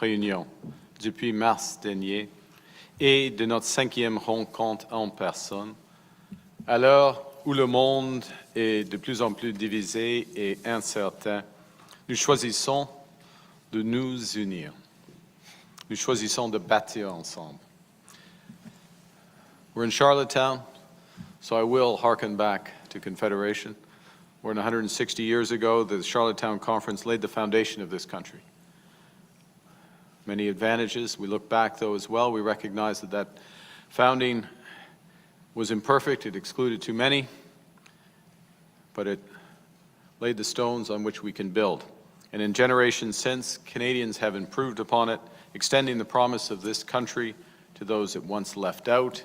réunions depuis mars dernier et de notre 5e rencontre en personne, à l'heure où le monde est de plus en plus divisé et incertain, nous choisissons de nous unir. Nous choisissons de bâtir ensemble. We're in Charlottetown, so I will hearken back to Confederation. More than 160 years ago, the Charlottetown Conference laid the foundation of this country. Many advantages. We look back, though, as well. We recognize that that founding was imperfect. It excluded too many, but it laid the stones on which we can build. And in generations since, Canadians have improved upon it, extending the promise of this country to those it once left out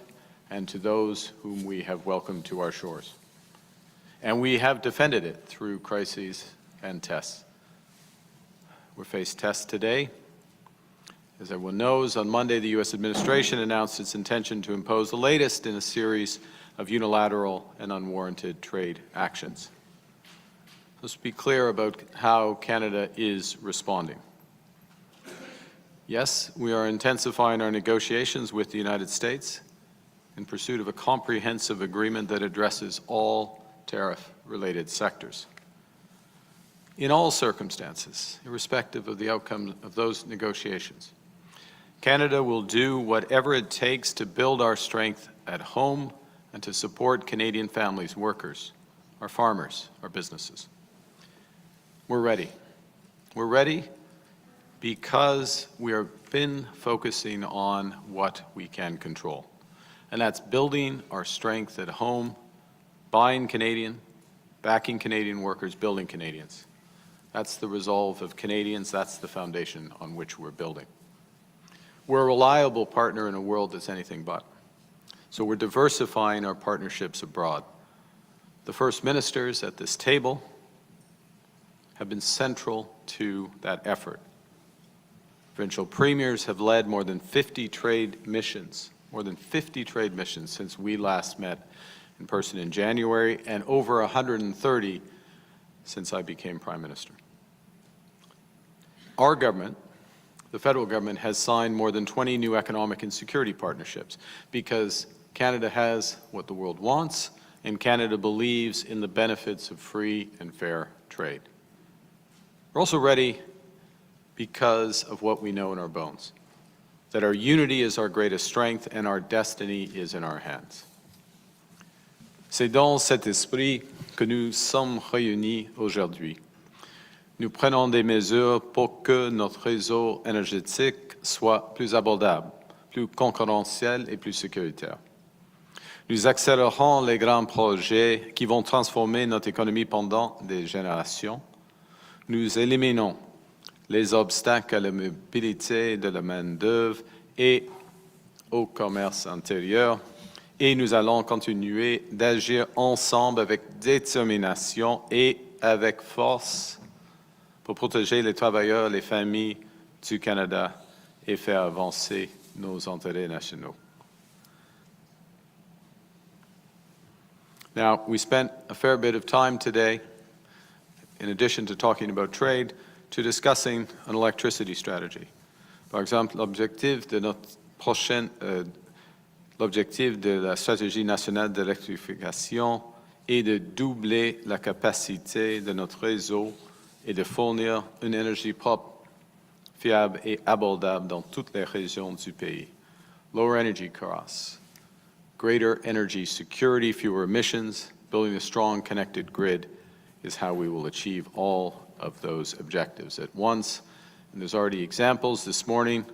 and to those whom we have welcomed to our shores. And we have defended it through crises and tests. We're faced tests today. As everyone knows, on Monday, the U.S. administration announced its intention to impose the latest in a series of unilateral and unwarranted trade actions. Let's be clear about how Canada is responding. Yes, we are intensifying our negotiations with the United States in pursuit of a comprehensive agreement that addresses all tariff-related sectors. In all circumstances, irrespective of the outcome of those negotiations, Canada will do whatever it takes to build our strength at home and to support Canadian families, workers, our farmers, our businesses. We're ready. We're ready because we have been focusing on what we can control. And that's building our strength at home, buying Canadian, backing Canadian workers, building Canadians. That's the resolve of Canadians. That's the foundation on which we're building. We're a reliable partner in a world that's anything but. So we're diversifying our partnerships abroad. The First Ministers at this table have been central to that effort. Provincial premiers have led more than 50 trade missions since we last met in person in January, and over 130 since I became Prime Minister. Our government, the federal government, has signed more than 20 new economic and security partnerships because Canada has what the world wants, and Canada believes in the benefits of free and fair trade. We're also ready because of what we know in our bones, that our unity is our greatest strength and our destiny is in our hands. C'est dans cet esprit que nous sommes réunis aujourd'hui. Nous prenons des mesures pour que notre réseau énergétique soit plus abordable, plus concurrentiel et plus sécuritaire. Nous accélérons les grands projets qui vont transformer notre économie pendant des générations. Nous éliminons les obstacles à la mobilité de la main-d'œuvre et au commerce intérieur. Et nous allons continuer d'agir ensemble avec détermination et avec force pour protéger les travailleurs et les familles du Canada et faire avancer nos intérêts nationaux. Now, we spent a fair bit of time today, in addition to talking about trade, to discussing an electricity strategy. Par exemple, l'objectif de la stratégie nationale d'électrification est de doubler la capacité de notre réseau et de fournir une énergie propre, fiable et abordable dans toutes les régions du pays. Lower energy costs, greater energy security, fewer emissions, building a strong connected grid is how we will achieve all of those objectives at once. And there's already examples. This morning,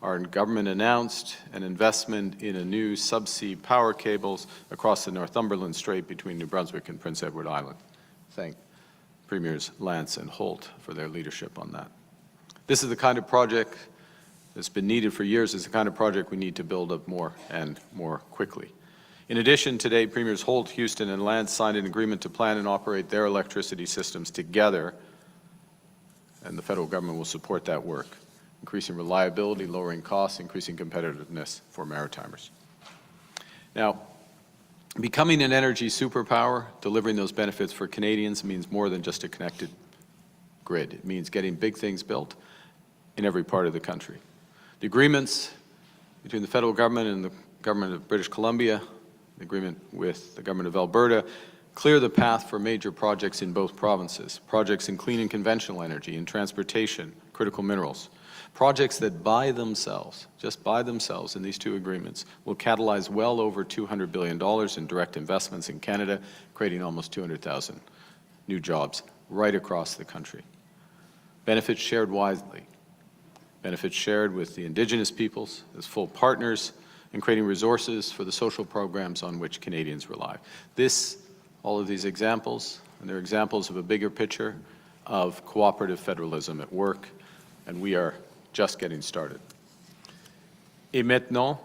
our government announced an investment in a new subsea power cables across the Northumberland Strait between New Brunswick and Prince Edward Island. Thank Premiers Lance and Holt for their leadership on that. This is the kind of project that's been needed for years. It's the kind of project we need to build up more and more quickly. In addition, today, Premiers Holt, Houston, and Lance signed an agreement to plan and operate their electricity systems together, and the federal government will support that work, increasing reliability, lowering costs, increasing competitiveness for maritimers. Now, becoming an energy superpower, delivering those benefits for Canadians means more than just a connected grid. It means getting big things built in every part of the country. The agreements between the federal government and the government of British Columbia, the agreement with the government of Alberta, clear the path for major projects in both provinces, projects in clean and conventional energy, in transportation, critical minerals, projects that by themselves, just by themselves in these two agreements, will catalyze well over $200 billion in direct investments in Canada, creating almost 200,000 new jobs right across the country. Benefits shared wisely, benefits shared with the Indigenous peoples as full partners in creating resources for the social programs on which Canadians rely. All of these examples, and they're examples of a bigger picture of cooperative federalism at work, and we are just getting started. Et maintenant,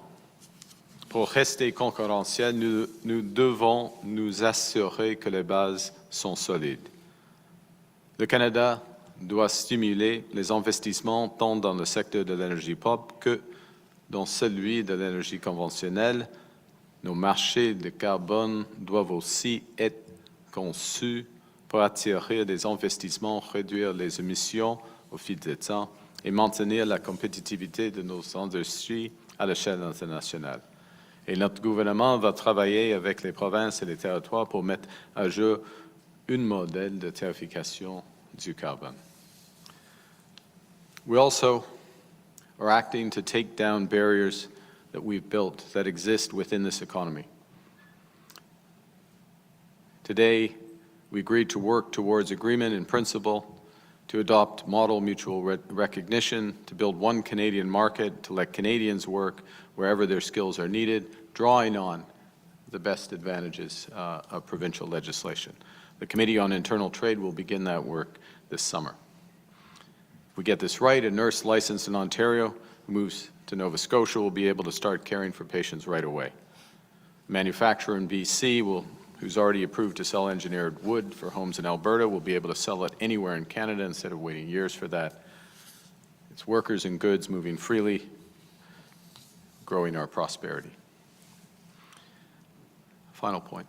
pour rester concurrentiel, nous devons nous assurer que les bases sont solides. Le Canada doit stimuler les investissements tant dans le secteur de l'énergie propre que dans celui de l'énergie conventionnelle. Nos marchés de carbone doivent aussi être conçus pour attirer des investissements, réduire les émissions au fil du temps et maintenir la compétitivité de nos industries à l'échelle internationale. Et notre gouvernement va travailler avec les provinces et les territoires pour mettre à jour un modèle de tarification du carbone. We also are acting to take down barriers that we've built that exist within this economy. Today, we agreed to work towards agreement in principle, to adopt model mutual recognition, to build one Canadian market, to let Canadians work wherever their skills are needed, drawing on the best advantages of provincial legislation. The Committee on Internal Trade will begin that work this summer. If we get this right, a nurse licensed in Ontario who moves to Nova Scotia will be able to start caring for patients right away. A manufacturer in BC who's already approved to sell engineered wood for homes in Alberta will be able to sell it anywhere in Canada instead of waiting years for that. It's workers and goods moving freely, growing our prosperity. Final point.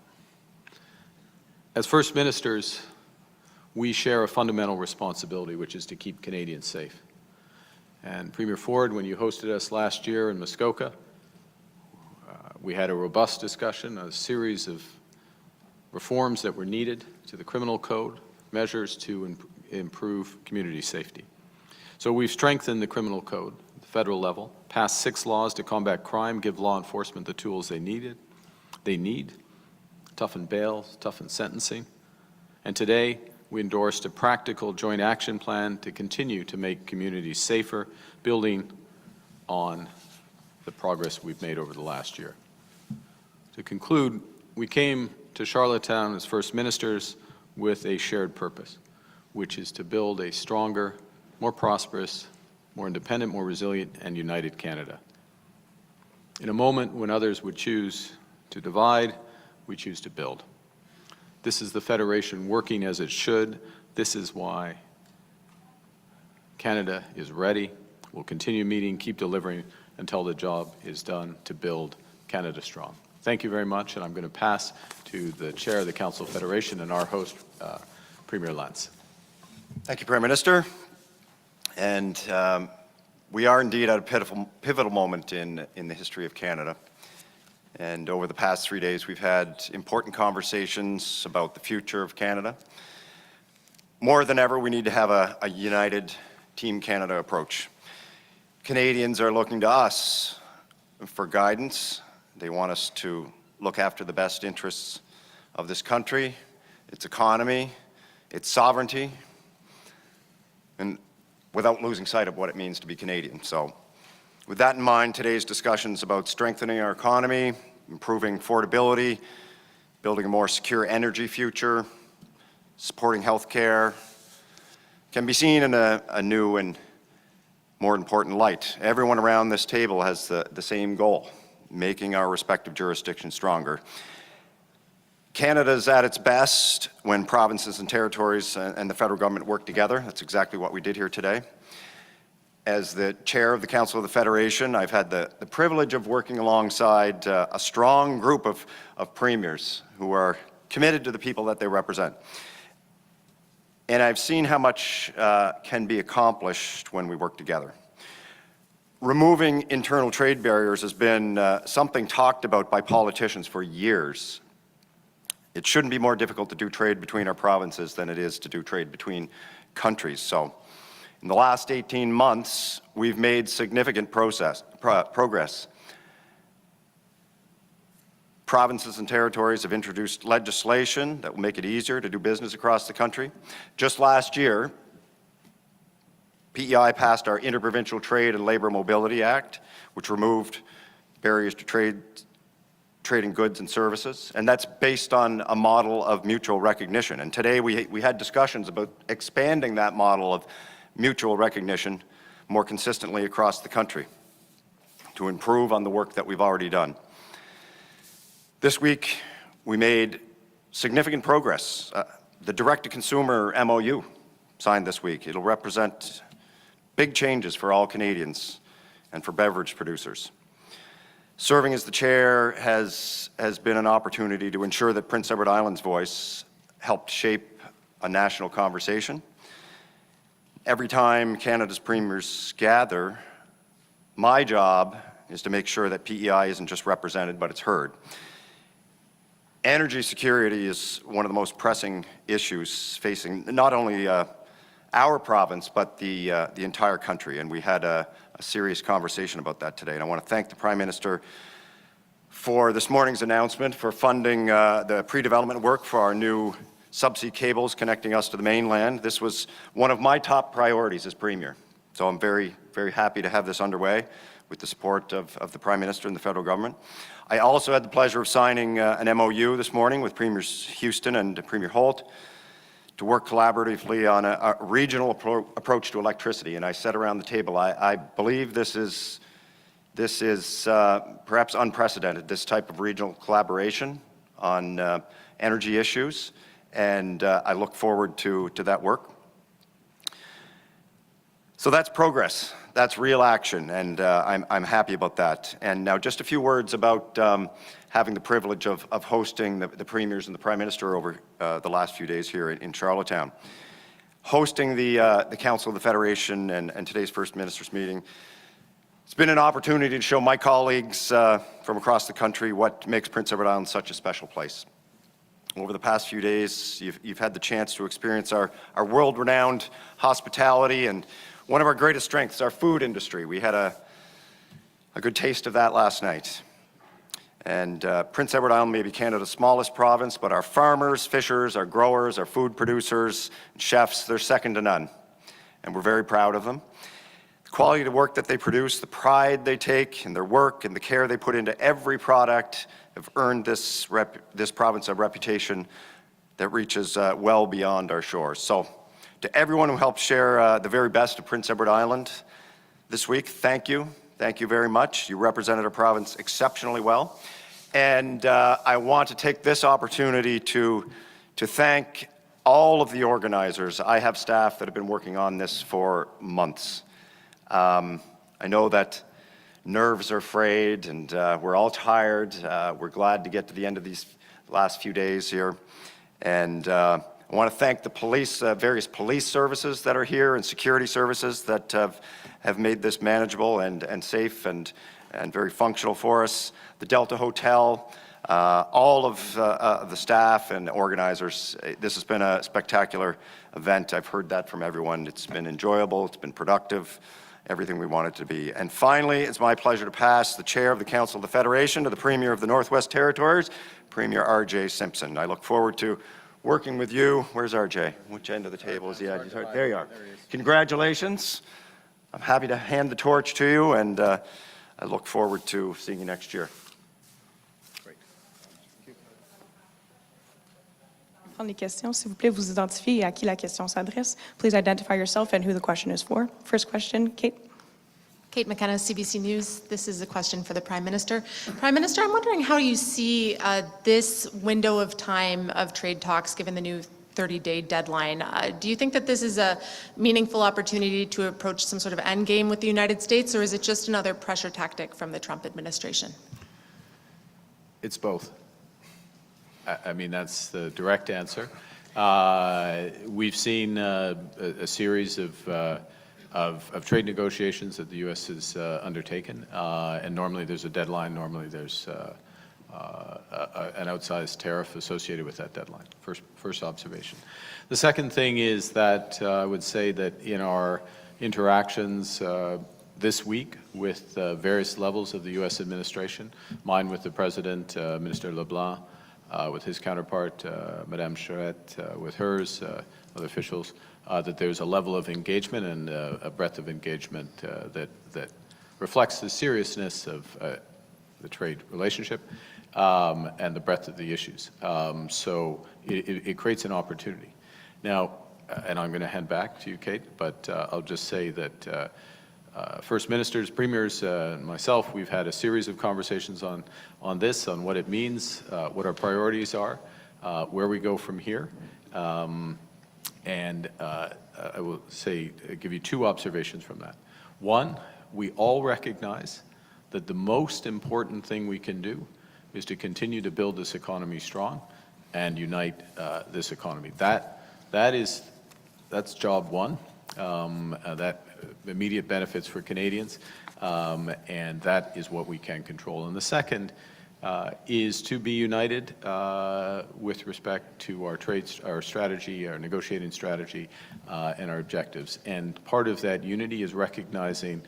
As First Ministers, we share a fundamental responsibility, which is to keep Canadians safe. And Premier Ford, when you hosted us last year in Muskoka, we had a robust discussion, a series of reforms that were needed to the criminal code, measures to improve community safety. So we've strengthened the criminal code at the federal level, passed 6 laws to combat crime, give law enforcement the tools they need, toughen bail, toughen sentencing. And today, we endorsed a practical joint action plan to continue to make communities safer, building on the progress we've made over the last year. To conclude, we came to Charlottetown as First Ministers with a shared purpose, which is to build a stronger, more prosperous, more independent, more resilient, and united Canada. In a moment when others would choose to divide, we choose to build. This is the Federation working as it should. This is why Canada is ready. We'll continue meeting, keep delivering until the job is done to build Canada strong. Thank you very much, and I'm going to pass to the Chair of the Council of Federation and our host, Premier Lance. Thank you, Prime Minister. And we are indeed at a pivotal moment in the history of Canada. And over the past 3 days, we've had important conversations about the future of Canada. More than ever, we need to have a united Team Canada approach. Canadians are looking to us for guidance. They want us to look after the best interests of this country, its economy, its sovereignty, and without losing sight of what it means to be Canadian. So, with that in mind, today's discussion is about strengthening our economy, improving affordability, building a more secure energy future, supporting health care, can be seen in a new and more important light. Everyone around this table has the same goal, making our respective jurisdictions stronger. Canada's at its best when provinces and territories and the federal government work together. That's exactly what we did here today. As the chair of the Council of the Federation, I've had the privilege of working alongside a strong group of premiers who are committed to the people that they represent. And I've seen how much can be accomplished when we work together. Removing internal trade barriers has been something talked about by politicians for years. It shouldn't be more difficult to do trade between our provinces than it is to do trade between countries. So, in the last 18 months, we've made significant progress. Provinces and territories have introduced legislation that will make it easier to do business across the country. Just last year, PEI passed our Interprovincial Trade and Labour Mobility Act, which removed barriers to trading goods and services, and that's based on a model of mutual recognition. And today we had discussions about expanding that model of mutual recognition more consistently across the country to improve on the work that we've already done. This week, we made significant progress. The direct-to-consumer MOU signed this week. It'll represent big changes for all Canadians and for beverage producers. Serving as the chair has been an opportunity to ensure that Prince Edward Island's voice helped shape a national conversation. Every time Canada's premiers gather, my job is to make sure that PEI isn't just represented, but it's heard. Energy security is one of the most pressing issues facing not only our province, but the entire country. And we had a serious conversation about that today. And I want to thank the Prime Minister for this morning's announcement for funding the pre-development work for our new subsea cables connecting us to the mainland. This was one of my top priorities as Premier. So I'm very, very happy to have this underway with the support of the Prime Minister and the federal government. I also had the pleasure of signing an MOU this morning with Premiers Houston and Premier Holt to work collaboratively on a regional approach to electricity. And I said around the table, I believe this is perhaps unprecedented, this type of regional collaboration on energy issues, and I look forward to that work. So that's progress. That's real action, and I'm happy about that. And now just a few words about having the privilege of hosting the premiers and the Prime Minister over the last few days here in Charlottetown. Hosting the Council of the Federation and today's First Minister's meeting, it's been an opportunity to show my colleagues from across the country what makes Prince Edward Island such a special place. Over the past few days, you've had the chance to experience our world-renowned hospitality, and one of our greatest strengths, our food industry. We had a good taste of that last night. And Prince Edward Island may be Canada's smallest province, but our farmers, fishers, our growers, our food producers, and chefs, they're second to none. And we're very proud of them. The quality of the work that they produce, the pride they take in their work, and the care they put into every product have earned this province a reputation that reaches well beyond our shores. So, to everyone who helped share the very best of Prince Edward Island this week, thank you. Thank you very much. You represented our province exceptionally well. And I want to take this opportunity to thank all of the organizers. I have staff that have been working on this for months. I know that nerves are frayed and we're all tired. We're glad to get to the end of these last few days here. And I want to thank the police, various police services that are here and security services that have made this manageable and safe and very functional for us. The Delta Hotel, all of the staff and organizers. This has been a spectacular event. I've heard that from everyone. It's been enjoyable, it's been productive, everything we want it to be. And finally, it's my pleasure to pass the chair of the Council of the Federation to the Premier of the Northwest Territories, Premier R.J. Simpson. I look forward to working with you. Where's R.J.? Which end of the table is he at? There you are. Congratulations. I'm happy to hand the torch to you, and I look forward to seeing you next year. Prendre les questions, s'il vous plaît, vous identifiez à qui la question s'adresse. Please identify yourself and who the question is for. First question, Kate. Kate McKenna, CBC News. This is a question for the Prime Minister. Prime Minister, I'm wondering how you see this window of time of trade talks given the new 30-day deadline. Do you think that this is a meaningful opportunity to approach some sort of end game with the United States, or is it just another pressure tactic from the Trump administration? It's both. I mean, that's the direct answer. We've seen a series of trade negotiations that the U.S. has undertaken, and normally there's a deadline. Normally there's an outsized tariff associated with that deadline. First observation. The second thing is that I would say that in our interactions this week with various levels of the U.S. administration, mine with the President, Minister LeBlanc, with his counterpart, Madame Charette, with hers, other officials, that there's a level of engagement and a breadth of engagement that reflects the seriousness of the trade relationship and the breadth of the issues. So it creates an opportunity. Now, and I'm going to hand back to you, Kate, but I'll just say that First Ministers, Premiers, and myself, we've had a series of conversations on this, on what it means, what our priorities are, where we go from here. And I will say, give you two observations from that. One, we all recognize that the most important thing we can do is to continue to build this economy strong and unite this economy. That's job one. That immediate benefits for Canadians, and that is what we can control. And the second is to be united with respect to our strategy, our negotiating strategy, and our objectives. And part of that unity is recognizing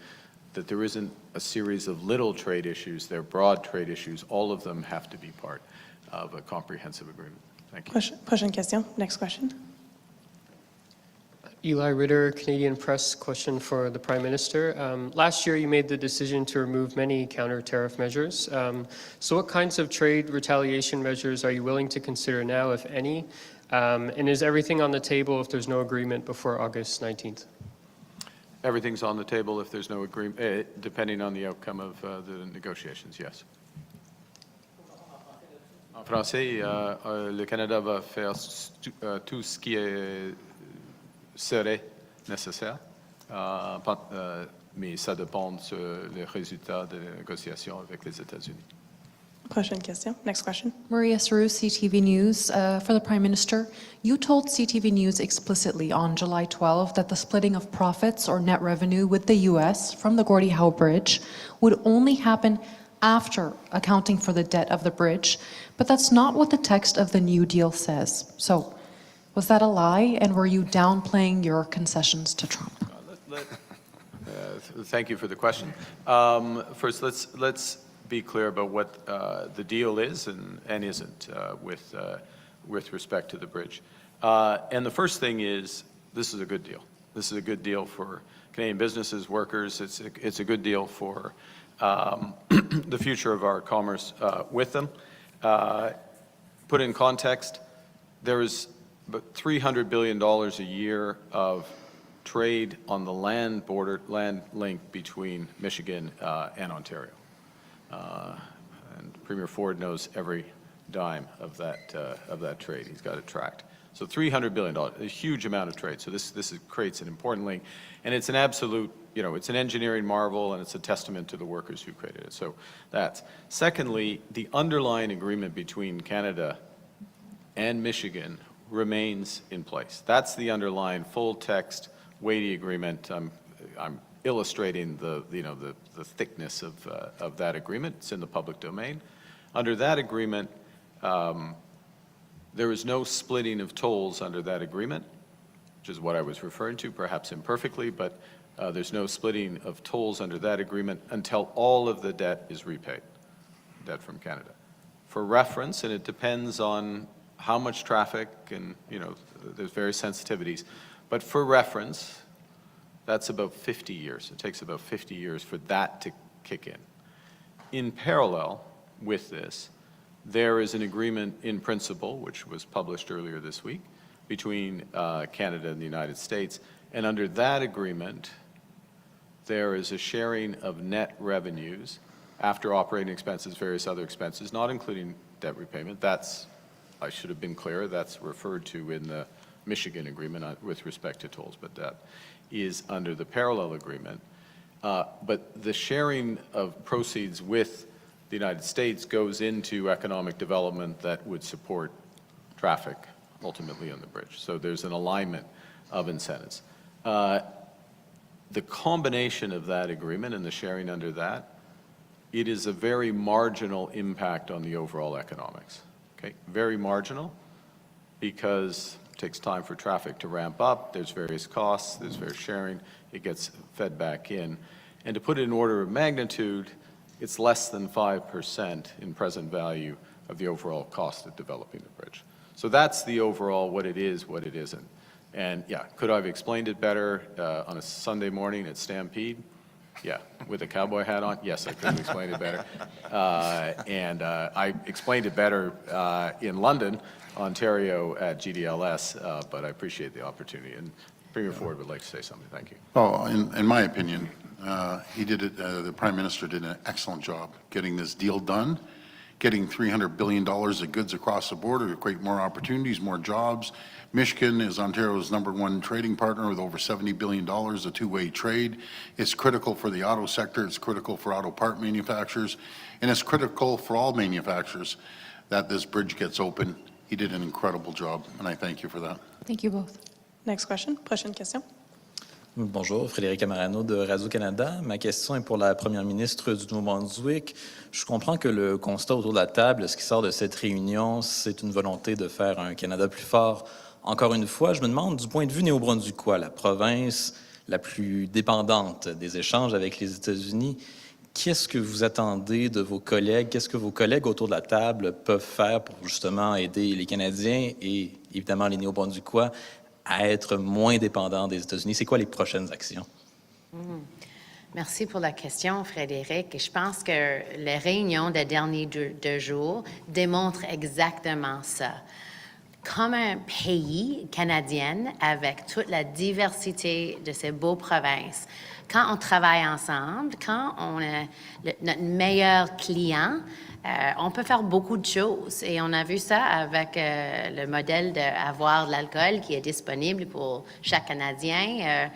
that there isn't a series of little trade issues, they're broad trade issues. All of them have to be part of a comprehensive agreement. Thank you. Prochaine question. Next question. Eli Ritter, Canadian Press, question for the Prime Minister. Last year, you made the decision to remove many counter-tariff measures. So what kinds of trade retaliation measures are you willing to consider now, if any? And is everything on the table if there's no agreement before August 19th? Everything's on the table if there's no agreement, depending on the outcome of the negotiations, yes. En français, le Canada va faire tout ce qui serait nécessaire, mais ça dépend des résultats des négociations avec les États-Unis. Prochaine question. Next question. Maria Saru, CTV News. For the Prime Minister, you told CTV News explicitly on July 12 that the splitting of profits or net revenue with the U.S. from the Gordie Howe Bridge would only happen after accounting for the debt of the bridge, but that's not what the text of the new deal says. So, was that a lie, and were you downplaying your concessions to Trump? Thank you for the question. First, let's be clear about what the deal is and isn't with respect to the bridge. And the first thing is, this is a good deal. This is a good deal for Canadian businesses, workers. It's a good deal for the future of our commerce with them. Put in context, there is about $300 billion a year of trade on the land link between Michigan and Ontario. And Premier Ford knows every dime of that trade. He's got it tracked. So $300 billion, a huge amount of trade. So this creates an important link, and it's an absolute, it's an engineering marvel, and it's a testament to the workers who created it. So that's. Secondly, the underlying agreement between Canada and Michigan remains in place. That's the underlying full text, weighty agreement. I'm illustrating the thickness of that agreement. It's in the public domain. Under that agreement, there is no splitting of tolls under that agreement, which is what I was referring to, perhaps imperfectly, but there's no splitting of tolls under that agreement until all of the debt is repaid, debt from Canada. For reference, and it depends on how much traffic and, there's various sensitivities, but for reference, that's about 50 years. It takes about 50 years for that to kick in. In parallel with this, there is an agreement in principle, which was published earlier this week, between Canada and the United States. And under that agreement, there is a sharing of net revenues after operating expenses, various other expenses, not including debt repayment. That's, I should have been clearer, that's referred to in the Michigan agreement with respect to tolls, but that is under the parallel agreement. But the sharing of proceeds with the United States goes into economic development that would support traffic ultimately on the bridge. So there's an alignment of incentives. The combination of that agreement and the sharing under that, it is a very marginal impact on the overall economics. Okay, very marginal, because it takes time for traffic to ramp up, there's various costs, there's various sharing, it gets fed back in. And to put it in order of magnitude, it's less than 5% in present value of the overall cost of developing the bridge. So that's the overall what it is, what it isn't. And yeah, could I have explained it better on a Sunday morning at Stampede? Yeah, with a cowboy hat on? Yes, I could have explained it better. And I explained it better in London, Ontario at GDLS, but I appreciate the opportunity. And Premier Ford would like to say something. Thank you. Well, in my opinion, he did it, the Prime Minister did an excellent job getting this deal done, getting $300 billion of goods across the border to create more opportunities, more jobs. Michigan is Ontario's #1 trading partner with over $70 billion of two-way trade. It's critical for the auto sector, it's critical for auto part manufacturers, and it's critical for all manufacturers that this bridge gets open. He did an incredible job, and I thank you for that. Thank you both. Next question. Prochaine question. Bonjour, Frédéric Amarano de Radio-Canada. Ma question est pour la première ministre du Nouveau-Brunswick. Je comprends que le constat autour de la table, ce qui sort de cette réunion, c'est une volonté de faire un Canada plus fort. Encore une fois, je me demande, du point de vue néo-brunswickois, la province la plus dépendante des échanges avec les États-Unis, qu'est-ce que vous attendez de vos collègues? Qu'est-ce que vos collègues autour de la table peuvent faire pour justement aider les Canadiens et évidemment les néo-brunswickois à être moins dépendants des États-Unis? C'est quoi les prochaines actions? Merci pour la question, Frédéric. Et je pense que les réunions des derniers deux jours démontrent exactement ça. Comme un pays canadien, avec toute la diversité de ces beaux provinces, quand on travaille ensemble, quand on est notre meilleur client, on peut faire beaucoup de choses. Et on a vu ça avec le modèle d'avoir de l'alcool qui est disponible pour chaque Canadien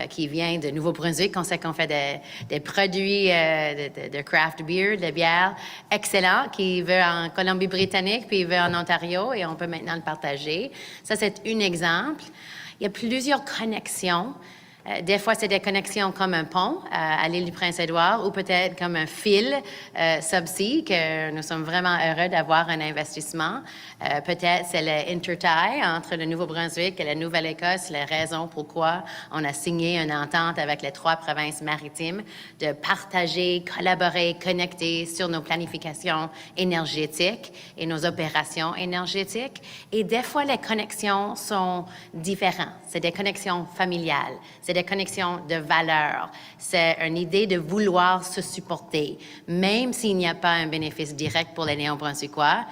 qui vient de Nouveau-Brunswick. On sait qu'on fait des produits de craft beer, de bière excellents, qui veut en Colombie-Britannique, puis il veut en Ontario, et on peut maintenant le partager. Ça, c'est un exemple. Il y a plusieurs connexions. Des fois, c'est des connexions comme un pont à l'île du Prince-Édouard ou peut-être comme un fil subsea que nous sommes vraiment heureux d'avoir un investissement. Peut-être c'est l'intertie entre le Nouveau-Brunswick et la Nouvelle-Écosse, les raisons pourquoi on a signé une entente avec les 3 provinces maritimes de partager, collaborer, connecter sur nos planifications énergétiques et nos opérations énergétiques. Et des fois, les connexions sont différentes. C'est des connexions familiales. C'est des connexions de valeurs. C'est une idée de vouloir se supporter, même s'il n'y a pas un bénéfice direct pour les Néo-Brunswickois,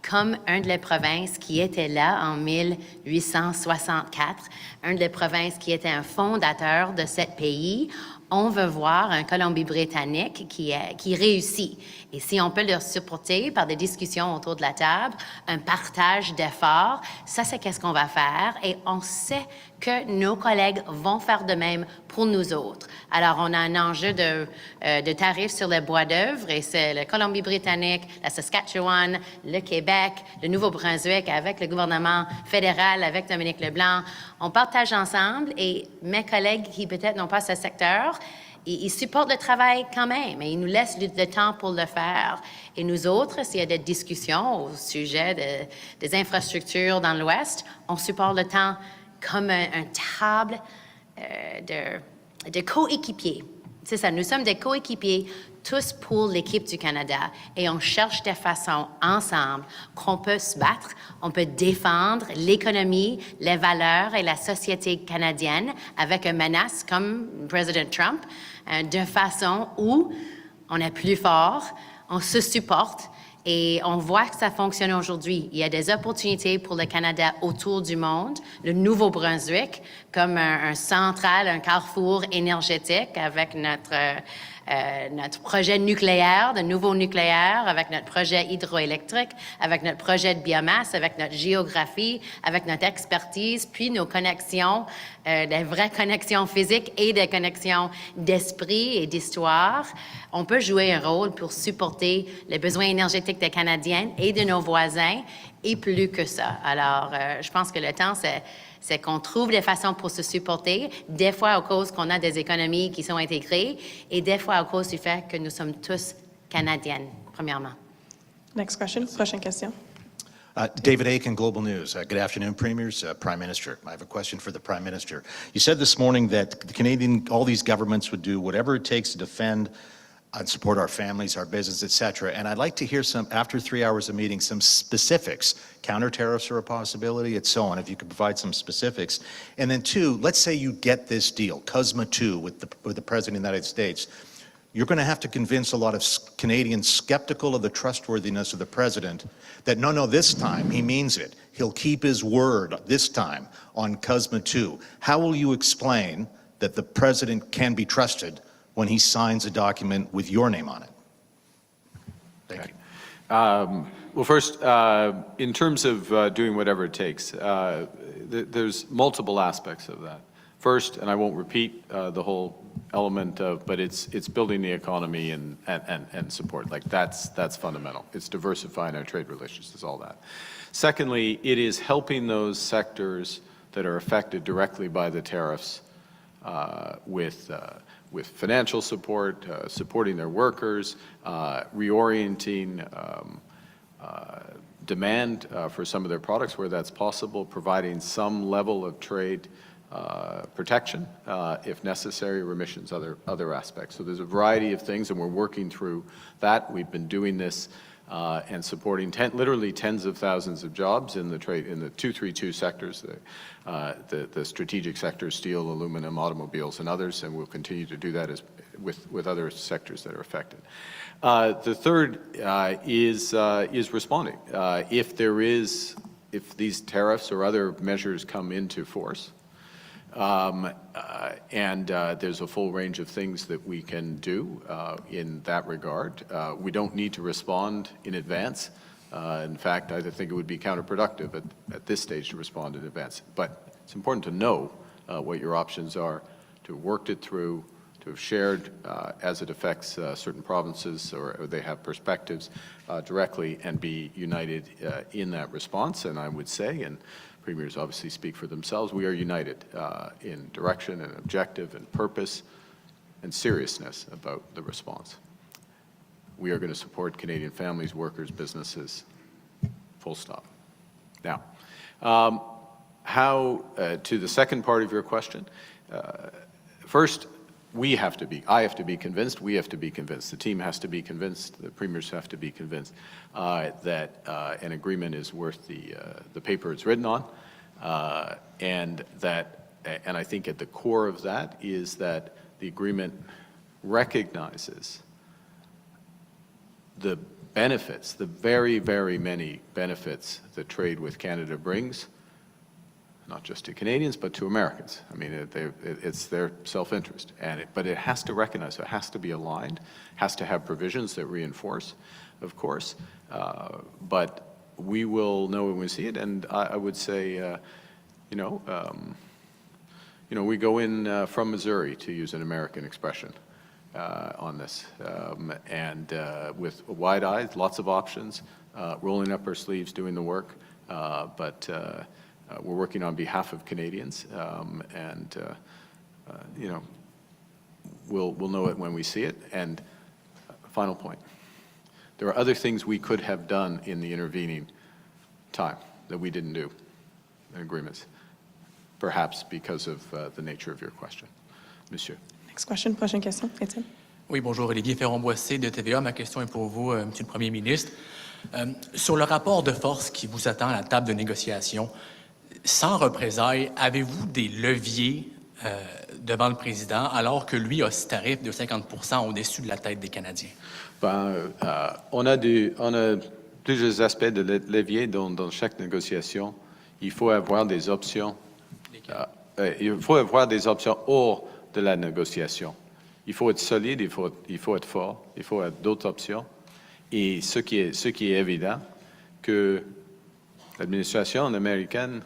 comme une des provinces qui était là en 1864, une des provinces qui était un fondateur de ce pays. On veut voir un Colombie-Britannique qui réussit. Et si on peut le supporter par des discussions autour de la table, un partage d'efforts, ça, c'est qu'est-ce qu'on va faire. Et on sait que nos collègues vont faire de même pour nous autres. Alors, on a un enjeu de tarifs sur les bois d'œuvre, et c'est la Colombie-Britannique, la Saskatchewan, le Québec, le Nouveau-Brunswick, avec le gouvernement fédéral, avec Dominique Leblanc. On partage ensemble, et mes collègues qui peut-être n'ont pas ce secteur, ils supportent le travail quand même, et ils nous laissent le temps pour le faire. Et nous autres, s'il y a des discussions au sujet des infrastructures dans l'Ouest, on supporte le temps comme un table de coéquipiers. C'est ça, nous sommes des coéquipiers, tous pour l'équipe du Canada, et on cherche des façons ensemble qu'on peut se battre, on peut défendre l'économie, les valeurs et la société canadienne avec une menace comme le président Trump, de façon où on est plus fort, on se supporte. Et on voit que ça fonctionne aujourd'hui. Il y a des opportunités pour le Canada autour du monde, le Nouveau-Brunswick, comme un central, un carrefour énergétique avec notre projet nucléaire, de nouveau nucléaire, avec notre projet hydroélectrique, avec notre projet de biomasse, avec notre géographie, avec notre expertise, puis nos connexions, des vraies connexions physiques et des connexions d'esprit et d'histoire. On peut jouer un rôle pour supporter les besoins énergétiques énergétique des Canadiens et de nos voisins, et plus que ça. Alors, je pense que le temps, c'est qu'on trouve des façons pour se supporter, des fois à cause qu'on a des économies qui sont intégrées, et des fois à cause du fait que nous sommes tous Canadiennes, premièrement. Next question. Prochaine question. David Aiken, Global News. Good afternoon, Premiers, Prime Minister. I have a question for the Prime Minister. You said this morning that all these governments would do whatever it takes to defend and support our families, our business, et cetera. And I'd like to hear after 3 hours of meeting, some specifics. Counter tariffs are a possibility, and so on, if you could provide some specifics. And then two, let's say you get this deal, CUSMA 2 with the President of the United States. You're going to have to convince a lot of Canadians skeptical of the trustworthiness of the president that no, this time he means it. He'll keep his word this time on CUSMA 2. How will you explain that the president can be trusted when he signs a document with your name on it? Thank you. Well, first, in terms of doing whatever it takes, there's multiple aspects of that. First, and I won't repeat the whole element of, but it's building the economy and support. Like that's fundamental. It's diversifying our trade relations, is all that. Secondly, it is helping those sectors that are affected directly by the tariffs with financial support, supporting their workers, reorienting demand for some of their products where that's possible, providing some level of trade protection, if necessary, remissions, other aspects. So there's a variety of things, and we're working through that. We've been doing this and supporting literally tens of thousands of jobs in the 232 sectors, the strategic sectors, steel, aluminum, automobiles, and others, and we'll continue to do that with other sectors that are affected. The third is responding. If these tariffs or other measures come into force, and there's a full range of things that we can do in that regard. We don't need to respond in advance. In fact, I think it would be counterproductive at this stage to respond in advance. But it's important to know what your options are, to have worked it through, to have shared as it affects certain provinces or they have perspectives directly, and be united in that response. And I would say, and Premiers obviously speak for themselves, we are united in direction and objective and purpose and seriousness about the response. We are going to support Canadian families, workers, businesses, full stop. Now, to the second part of your question, first, I have to be convinced, we have to be convinced, the team has to be convinced, the Premiers have to be convinced that an agreement is worth the paper it's written on, and I think at the core of that is that the agreement recognizes the benefits, the very, very many benefits that trade with Canada brings, not just to Canadians, but to Americans. I mean, it's their self-interest. But it has to recognize, it has to be aligned, has to have provisions that reinforce, of course. But we will know when we see it. And I would say, we go in from Missouri, to use an American expression, on this. With wide eyes, lots of options, rolling up our sleeves, doing the work. We're working on behalf of Canadians, we'll know it when we see it. And final point, there are other things we could have done in the intervening time that we didn't do in agreements, perhaps because of the nature of your question. Monsieur. Next question. Prochaine question. Étienne. Oui, bonjour, Olivier Ferron-Boissé de TVA. Ma question est pour vous, Monsieur le Premier ministre. Sur le rapport de force qui vous attend à la table de négociation, sans représailles, avez-vous des leviers devant le président alors que lui a ce tarif de 50% au-dessus de la tête des Canadiens? On a plusieurs aspects de levier dans chaque négociation. Il faut avoir des options. Il faut avoir des options hors de la négociation. Il faut être solide, il faut être fort, il faut avoir d'autres options. Et ce qui est évident, que l'administration américaine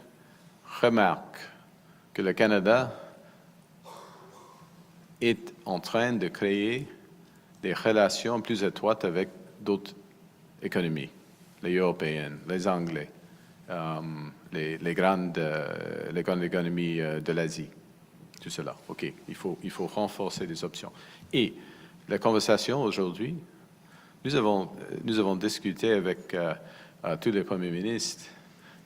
remarque que le Canada est en train de créer des relations plus étroites avec d'autres économies, les Européennes, les Anglais, les grandes économies de l'Asie, tout cela. OK, il faut renforcer les options. Et la conversation aujourd'hui, nous avons discuté avec tous les premiers ministres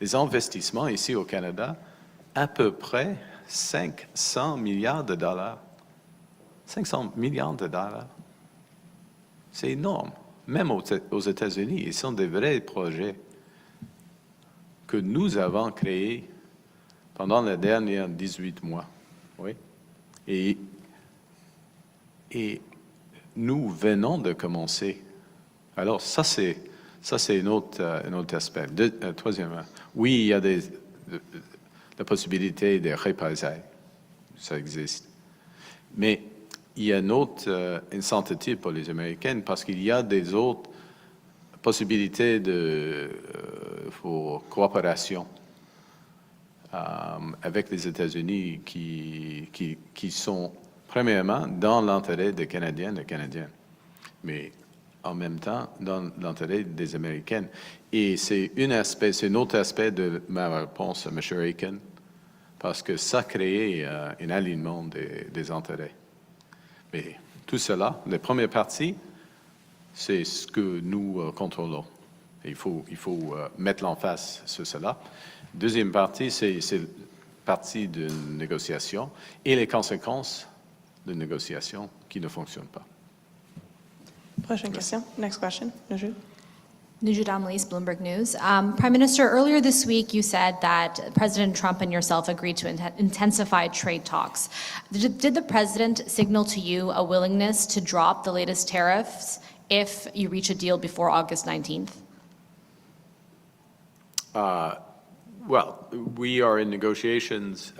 les investissements ici au Canada, à peu près 500 milliards de dollars. 500 milliards de dollars. C'est énorme. Même aux États-Unis, ils sont des vrais projets que nous avons créés pendant les derniers 18 mois. Oui. Et nous venons de commencer. Alors, ça, c'est un autre aspect. Troisièmement, oui, il y a la possibilité de représailles. Ça existe. Mais il y a une autre incentive pour les Américains parce qu'il y a des autres possibilités pour coopération avec les États-Unis qui sont, premièrement, dans l'intérêt des Canadiens et Canadiennes, mais en même temps dans l'intérêt des Américains. Et c'est un autre aspect de ma réponse à M. Aiken, parce que ça crée un alignement des intérêts. Mais tout cela, la première partie, c'est ce que nous contrôlons. Et il faut mettre l'emphase sur cela. Deuxième partie, c'est partie de négociation et les conséquences de négociation qui ne fonctionnent pas. Prochaine question. Next question. Najud. Najud Amlis, Bloomberg News. Prime Minister, earlier this week you said that President Trump and yourself agreed to intensify trade talks. Did the President signal to you a willingness to drop the latest tariffs if you reach a deal before August 19th? Well, we are in negotiations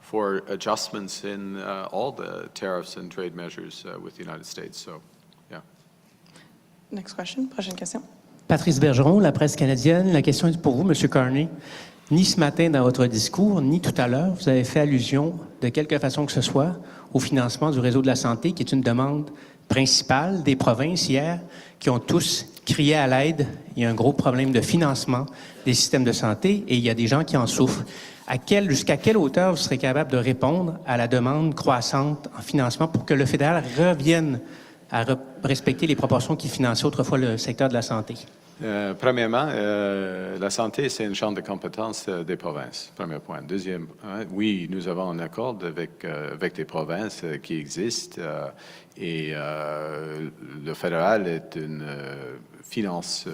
for adjustments in all the tariffs and trade measures with the United States. So, yeah. Next question. Prochaine question. Patrice Bergeron, La Presse canadienne. La question est pour vous, M. Carney. Ni ce matin dans votre discours, ni tout à l'heure, vous avez fait allusion, de quelque façon que ce soit, au financement du réseau de la santé, qui est une demande principale des provinces hier, qui ont tous crié à l'aide. Il y a un gros problème de financement des systèmes de santé et il y a des gens qui en souffrent. Jusqu'à quelle hauteur vous serez capable de répondre à la demande croissante en financement pour que le fédéral revienne à respecter les proportions qui finançaient autrefois le secteur de la santé? Premièrement, la santé, c'est une chambre de compétences des provinces. Premier point. Deuxième, oui, nous avons un accord avec des provinces qui existent et le fédéral est une finance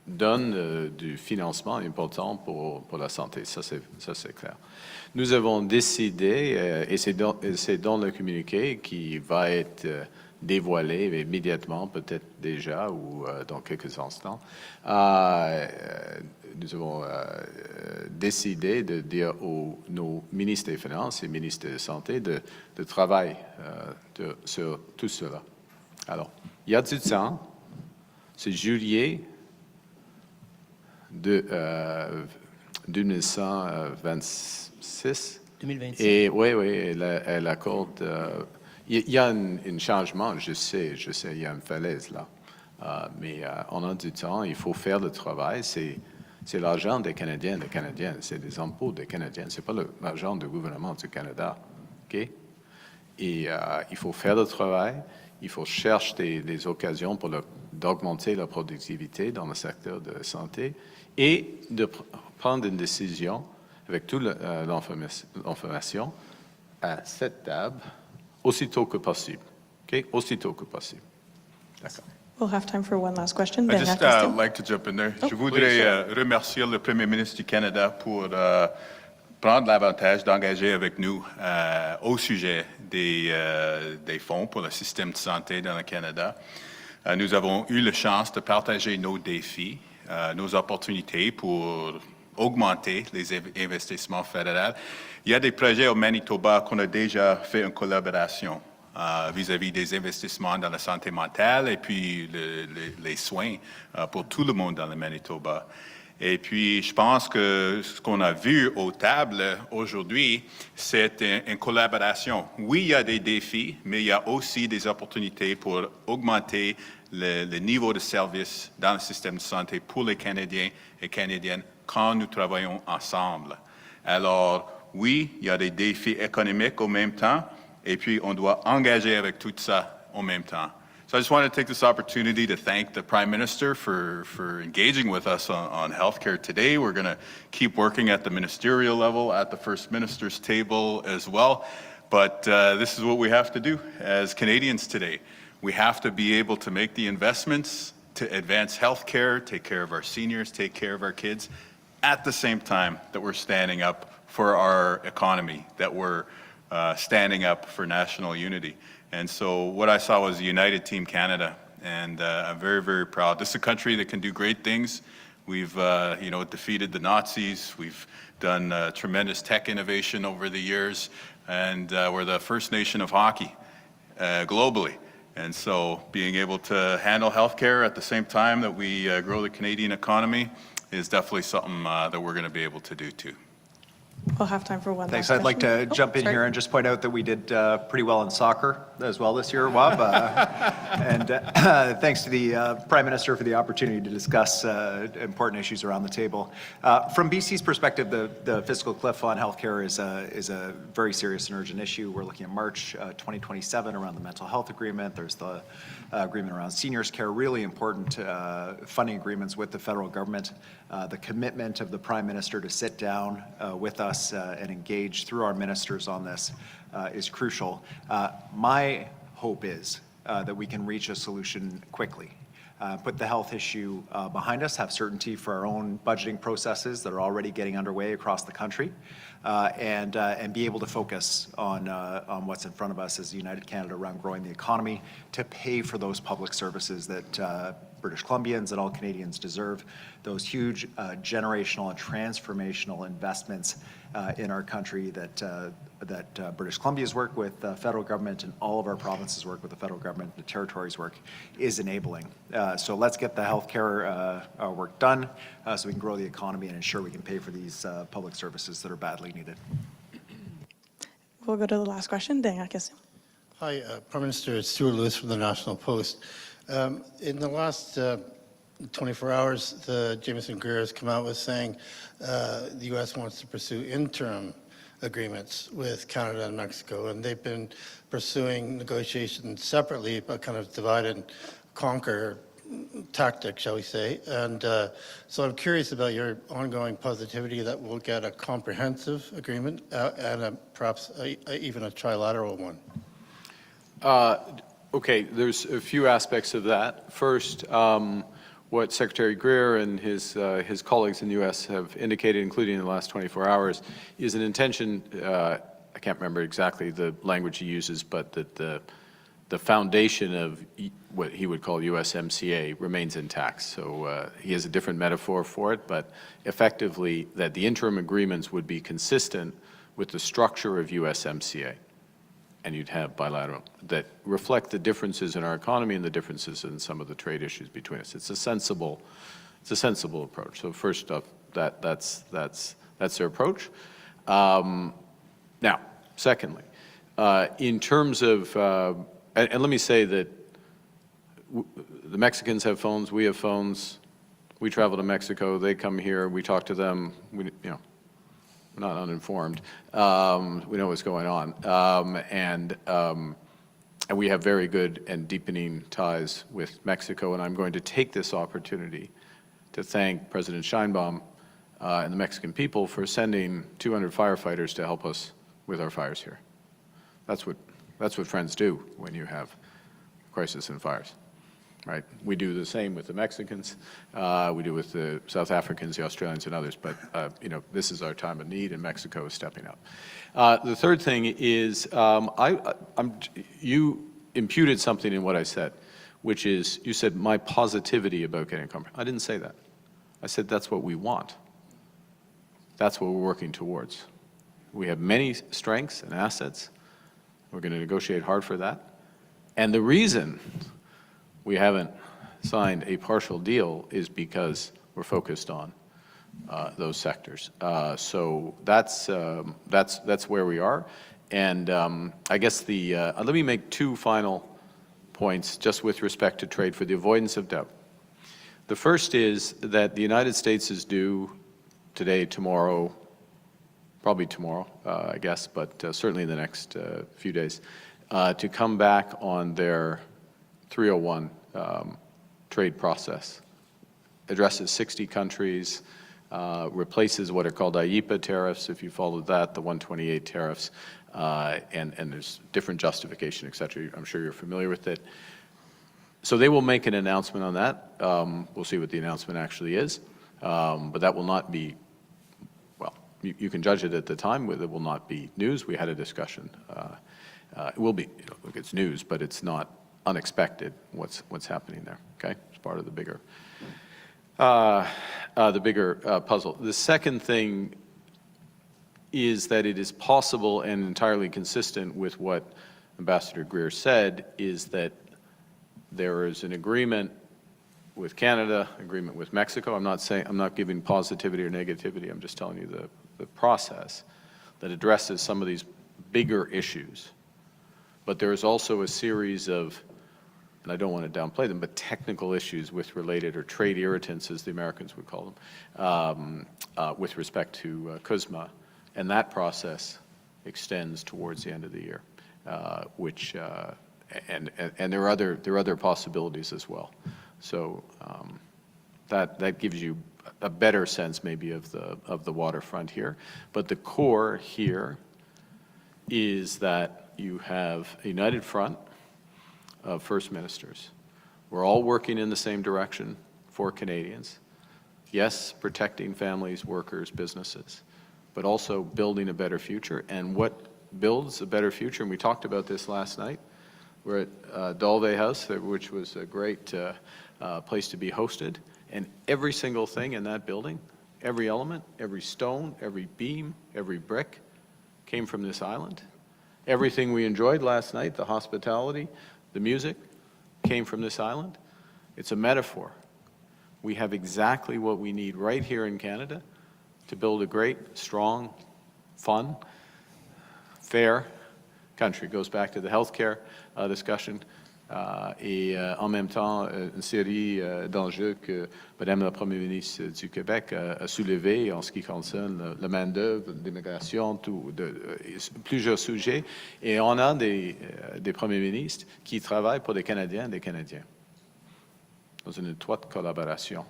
donne du financement important pour la santé. Ça, c'est clair. Nous avons décidé, et c'est dans le communiqué qui va être dévoilé immédiatement, peut-être déjà ou dans quelques instants. Nous avons décidé de dire nos ministres des Finances et ministres de la Santé de travailler sur tout cela. Alors, il y a du temps, c'est juillet de 2026. 2026. Et oui, elle accorde. Il y a un changement, je sais, il y a une falaise là. Mais on a du temps, il faut faire le travail. C'est l'argent des Canadiens et des Canadiennes, c'est des impôts des Canadiens, c'est pas l'argent du gouvernement du Canada. OK? Et il faut faire le travail, il faut chercher des occasions pour d'augmenter la productivité dans le secteur de la santé et de prendre une décision avec toute l'information à cette table aussitôt que possible. OK? Aussitôt que possible. D'accord. We'll have time for one last question. I'd Dernière just question. like to jump in there. Oh, Je voudrais remercier le Premier ministre du Canada pour prendre l'avantage d'engager avec nous au sujet des fonds pour le système de santé dans le Canada. Nous avons eu la chance de partager nos défis, nos opportunités pour augmenter les investissements fédéraux. Il y a des projets au Manitoba qu'on a déjà fait en collaboration vis-à-vis des investissements dans la santé mentale et puis les soins pour tout le monde dans le Manitoba. Et puis, je pense que ce qu'on a vu aux tables aujourd'hui, c'est une collaboration. Oui, il y a des défis, mais il y a aussi des opportunités pour augmenter le niveau de service dans le système de santé pour les Canadiens et Canadiennes quand nous travaillons ensemble. Alors, oui, il y a des défis économiques au même temps, et puis on doit engager avec tout ça en même temps. So I just want to take this opportunity to thank the Prime Minister for engaging with us on healthcare today. We're going to keep working at the ministerial level, at the First Minister's table as well. But this is what we have to do as Canadians today. We have to be able to make the investments to advance healthcare, take care of our seniors, take care of our kids, at the same time that we're standing up for our economy, that we're standing up for national unity. And so what I saw was a united Team Canada, and I'm very, very proud. This is a country that can do great things. We've, defeated the Nazis. We've done tremendous tech innovation over the years, and we're the first nation of hockey globally. And so being able to handle healthcare at the same time that we grow the Canadian economy is definitely something that we're going to be able to do too. We'll have time for one Thanks. last I'd like to question. jump in sorry. here and just point out that we did pretty well in soccer as well this year, Wab. And thanks to the Prime Minister for the opportunity to discuss important issues around the table. From BC's perspective, the fiscal cliff on healthcare is a very serious and urgent issue. We're looking at March 2027 around the mental health agreement. There's the agreement around seniors care, really important funding agreements with the federal government. The commitment of the Prime Minister to sit down with us and engage through our ministers on this is crucial. My hope is that we can reach a solution quickly. Put the health issue behind us, have certainty for our own budgeting processes that are already getting underway across the country, and be able to focus on what's in front of us as United Canada around growing the economy to pay for those public services that British Columbians and all Canadians deserve, those huge generational and transformational investments in our country that British Columbia's work with the federal government and all of our provinces work with the federal government, the territories work is enabling. So let's get the healthcare work done so we can grow the economy and ensure we can pay for these public services that are badly needed. We'll go to the last question. Dernière question. Hi, Prime Minister. It's Stuart Lewis from the National Post. In the last 24 hours, the Jameson Greer has come out with saying the U.S. wants to pursue interim agreements with Canada and Mexico, and they've been pursuing negotiations separately, but kind of divide and conquer tactic, shall we say. And so I'm curious about your ongoing positivity that we'll get a comprehensive agreement and perhaps even a trilateral one. Okay, there's a few aspects of that. First, what Secretary Greer and his colleagues in the U.S. have indicated, including in the last 24 hours, is an intention, I can't remember exactly the language he uses, but that the foundation of what he would call USMCA remains intact. So he has a different metaphor for it, but effectively that the interim agreements would be consistent with the structure of USMCA. And you'd have bilateral that reflect the differences in our economy and the differences in some of the trade issues between us. It's a sensible approach. So first off, that's their approach. Now, secondly, in terms of and let me say that the Mexicans have phones, we have phones. We travel to Mexico, they come here, we talk to them. We're not uninformed. We know what's going on. And we have very good and deepening ties with Mexico. And I'm going to take this opportunity to thank President Sheinbaum and the Mexican people for sending 200 firefighters to help us with our fires here. That's what friends do when you have crisis and fires. Right? We do the same with the Mexicans, we do with the South Africans, the Australians, and others, but this is our time of need, and Mexico is stepping up. The third thing is, you imputed something in what I said, which is, you said my positivity about getting a compromise. I didn't say that. I said that's what we want. That's what we're working towards. We have many strengths and assets. We're going to negotiate hard for that. And the reason we haven't signed a partial deal is because we're focused on those sectors. So that's where we are. And I guess let me make two final points just with respect to trade for the avoidance of doubt. The first is that the United States is due today, tomorrow, probably tomorrow, I guess, but certainly in the next few days, to come back on their 301 trade process. Addresses 60 countries, replaces what are called IEEPA tariffs, if you followed that, the 128 tariffs, and there's different justification, et cetera. I'm sure you're familiar with it. So they will make an announcement on that. We'll see what the announcement actually is, but that will not be, well, you can judge it at the time, it will not be news. We had a discussion. It will be, look, it's news, but it's not unexpected what's happening there, okay? It's part of the bigger puzzle. The second thing is that it is possible and entirely consistent with what Ambassador Greer said, is that there is an agreement with Canada, agreement with Mexico. I'm not giving positivity or negativity. I'm just telling you the process that addresses some of these bigger issues. But there is also a series of, and I don't want to downplay them, but technical issues with related, or trade irritants, as the Americans would call them, with respect to CUSMA. And that process extends towards the end of the year, which, and there are other possibilities as well. So that gives you a better sense maybe of the waterfront here. But the core here is that you have a united front of First Ministers. We're all working in the same direction for Canadians. Yes, protecting families, workers, businesses, but also building a better future. And what builds a better future, and we talked about this last night, we're at Dolve House, which was a great place to be hosted, and every single thing in that building, every element, every stone, every beam, every brick came from this island. Everything we enjoyed last night, the hospitality, the music, came from this island. It's a metaphor. We have exactly what we need right here in Canada to build a great, strong, fun, fair country. It goes back to the healthcare discussion. Et en même temps, une série d'enjeux que Madame la Première ministre du Québec a soulevé en ce qui concerne la main-d'œuvre, l'immigration, plusieurs sujets. Et on a des premiers ministres qui travaillent pour des Canadiens et des Canadiens dans une étroite collaboration.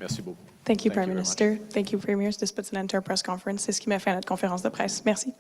Merci beaucoup. Thank you, Prime Minister. Thank you, Premiers. This puts an end to our press conference. C'est ce qui met fin à notre conférence de presse. Merci.